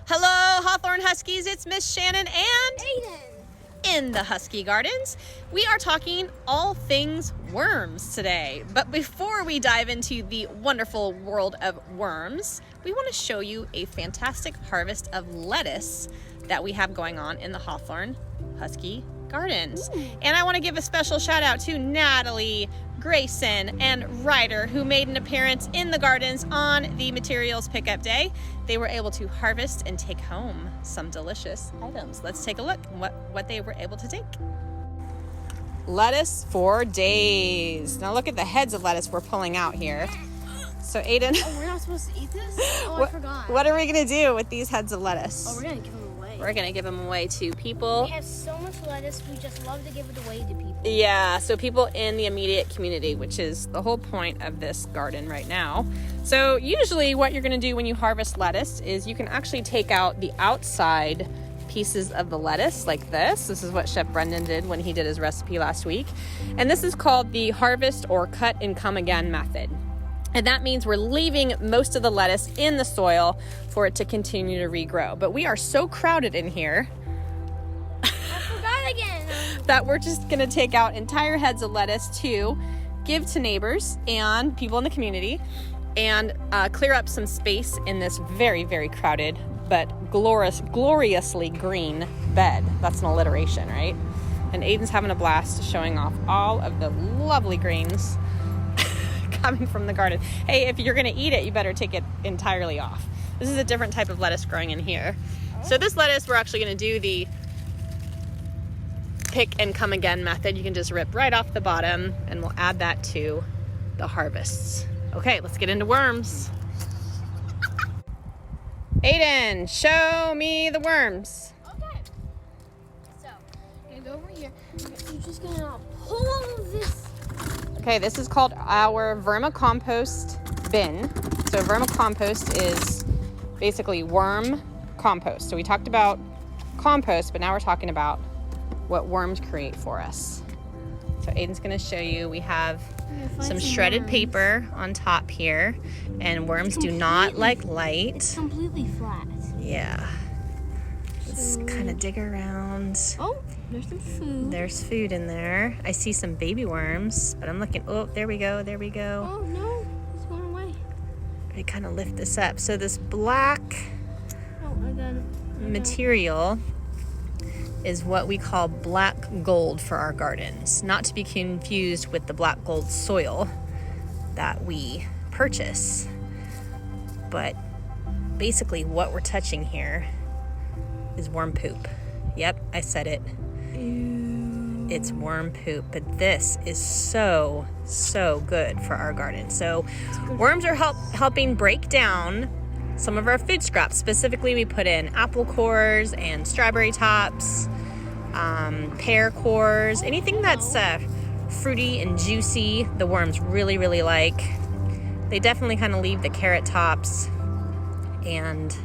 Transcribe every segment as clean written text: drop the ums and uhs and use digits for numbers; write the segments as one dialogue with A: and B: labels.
A: Hello, Hawthorne Huskies. It's Miss Shannon and
B: Aiden.
A: in the Husky Gardens. We are talking all things worms today. But before we dive into the wonderful world of worms, we want to show you a fantastic harvest of lettuce that we have going on in the Hawthorne Husky Gardens. And I want to give a special shout out to Natalie, Grayson, and Ryder, who made an appearance in the gardens on the materials pickup day. They were able to harvest and take home some delicious items. Let's take a look at what they were able to take. Lettuce for days. Now look at the heads of lettuce we're pulling out here. So Aiden,
B: Oh, we're not supposed to eat this? Oh, I forgot.
A: what are we gonna do with these heads of lettuce?
B: Oh, we're gonna give them away.
A: We're gonna give them away to people.
B: We have so much lettuce, we just love to give it away to people.
A: Yeah, so people in the immediate community, which is the whole point of this garden right now. So usually what you're gonna do when you harvest lettuce is you can actually take out the outside pieces of the lettuce like this. This is what Chef Brendan did when he did his recipe last week. And this is called the harvest or cut and come again method. And that means we're leaving most of the lettuce in the soil for it to continue to regrow. But we are so crowded in here
B: I forgot again.
A: that we're just gonna take out entire heads of lettuce to give to neighbors and people in the community and clear up some space in this very, very crowded but gloriously green bed. That's an alliteration, right? And Aiden's having a blast showing off all of the lovely greens coming from the garden. Hey, if you're gonna eat it, you better take it entirely off. This is a different type of lettuce growing in here. So this lettuce, we're actually gonna do the pick and come again method. You can just rip right off the bottom and we'll add that to the harvests. Okay, let's get into worms. Aiden, show me the worms.
B: Okay. So, I'm gonna go over here. You're just gonna pull this.
A: Okay, this is called our Verma Compost bin. So Verma Compost is basically worm compost. So we talked about compost, but now we're talking about what worms create for us. So Aiden's gonna show you, we have some shredded paper on top here, and worms do not like light.
B: It's completely flat.
A: Yeah. Let's kind of dig around.
B: Oh, there's some food.
A: There's food in there. I see some baby worms, but I'm looking, oh, there we go, there we go.
B: Oh no, it's going away.
A: I kind of lift this up. So this black
B: Oh, I got it.
A: material is what we call black gold for our gardens, not to be confused with the black gold soil that we purchase. But basically what we're touching here is worm poop. Yep, I said it.
B: Ew.
A: It's worm poop, but this is so good for our garden. So worms are helping break down some of our food scraps. Specifically, we put in apple cores and strawberry tops, pear cores, anything that's fruity and juicy, the worms really like. They definitely kind of leave the carrot tops and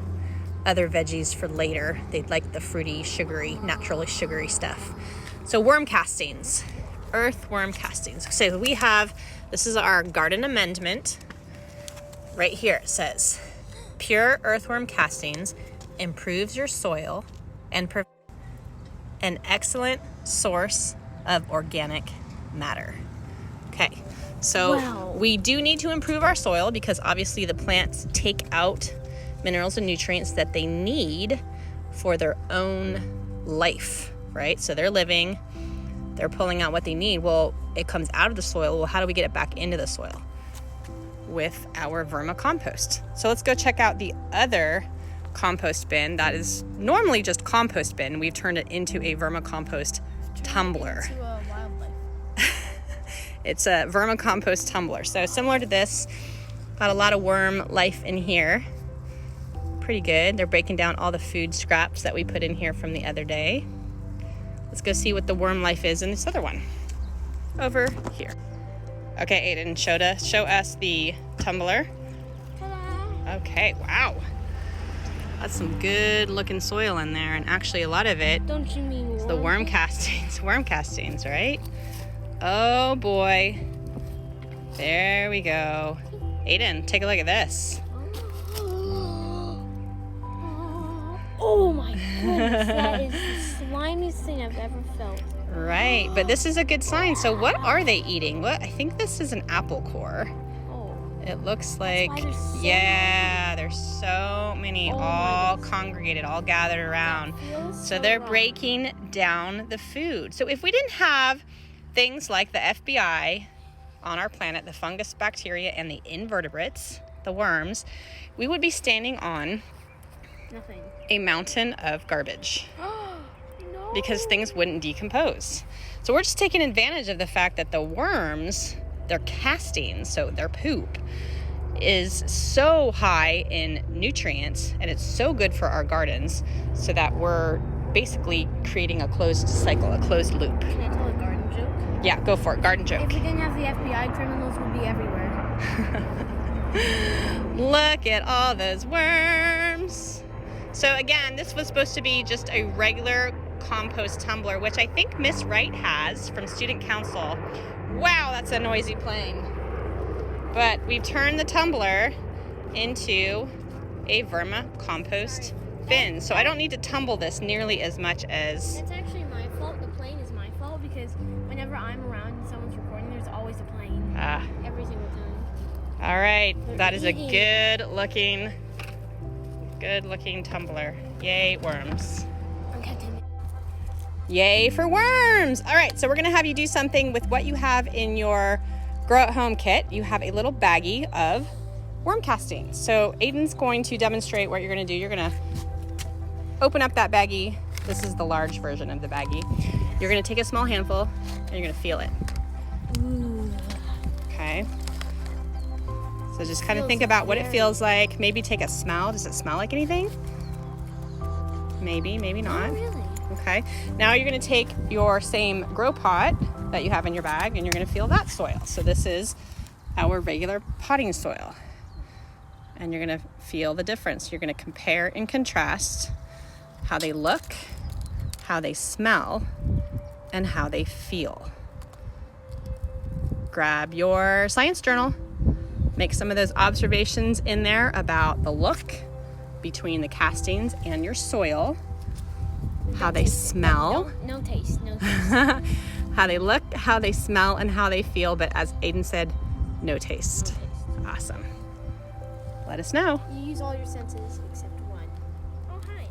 A: other veggies for later. They like the fruity, sugary, naturally sugary stuff. So worm castings, earthworm castings. So we have, this is our garden amendment. Right here it says, pure earthworm castings improves your soil and an excellent source of organic matter. Okay, so
B: Wow.
A: we do need to improve our soil because obviously the plants take out minerals and nutrients that they need for their own life, right? So they're living, they're pulling out what they need. Well, it comes out of the soil. Well, how do we get it back into the soil? With our Verma Compost. So let's go check out the other compost bin that is normally just compost bin. We've turned it into a Verma Compost tumbler.
B: Into a wildlife.
A: It's a Verma Compost tumbler. So similar to this, got a lot of worm life in here. Pretty good. They're breaking down all the food scraps that we put in here from the other day. Let's go see what the worm life is in this other one. Over here. Okay, Aiden, show us the tumbler.
B: Ta-da.
A: Okay, wow. That's some good looking soil in there, and actually a lot of it
B: Don't you mean
A: is the worm castings. Worm castings, right? Oh boy. There we go. Aiden, take a look at this.
B: my goodness, that is the slimiest thing I've ever felt.
A: Right, but this is a good sign. So what are they eating? What? I think this is an apple core.
B: Oh.
A: It looks like,
B: why there's so
A: yeah, there's so many
B: Oh my
A: all
B: goodness.
A: congregated, all gathered around.
B: Feels
A: So they're
B: wrong.
A: breaking down the food. So if we didn't have things like the FBI on our planet, the fungus, bacteria, and the invertebrates, the worms, we would be standing on
B: Nothing.
A: a mountain of garbage
B: No.
A: because things wouldn't decompose. So we're just taking advantage of the fact that the worms, their castings, so their poop, is so high in nutrients and it's so good for our gardens, so that we're basically creating a closed cycle, a closed loop.
B: Can I tell a garden joke?
A: Yeah, go for it. Garden joke.
B: If we didn't have the FBI, criminals would be everywhere.
A: Look at all those worms. So again, this was supposed to be just a regular compost tumbler, which I think Miss Wright has from Student Council. Wow, that's a noisy plane. But we've turned the tumbler into a Verma Compost bin. So I don't need to tumble this nearly as much as...
B: It's actually my fault. The plane is my fault because whenever I'm around and someone's recording, there's always a plane. Every single time.
A: All right,
B: They're
A: that is a
B: eating.
A: good looking tumbler. Yay, worms.
B: I'm catching it.
A: Yay for worms. All right, so we're gonna have you do something with what you have in your Grow at Home kit. You have a little baggie of worm castings. So Aiden's going to demonstrate what you're gonna do. You're gonna open up that baggie. This is the large version of the baggie. You're gonna take a small handful and you're gonna feel it.
B: Ooh.
A: Okay. So just kind of
B: Feels
A: think about what it
B: very-
A: feels like. Maybe take a smell. Does it smell like anything? Maybe, maybe not.
B: Not really.
A: Okay. Now you're going to take your same grow pot that you have in your bag and you're going to feel that soil. So this is our regular potting soil. And you're going to feel the difference. You're going to compare and contrast how they look, how they smell, and how they feel. Grab your science journal. Make some of those observations in there about the look between the castings and your soil, how they smell,
B: No taste. No taste.
A: how they look, how they smell, and how they feel. But as Aiden said, no taste. Awesome. Let us know.
B: You use all your senses except one. Oh, hi.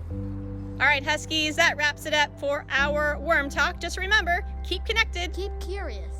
A: All right, Huskies, that wraps it up for our worm talk. Just remember, keep connected.
B: Keep curious.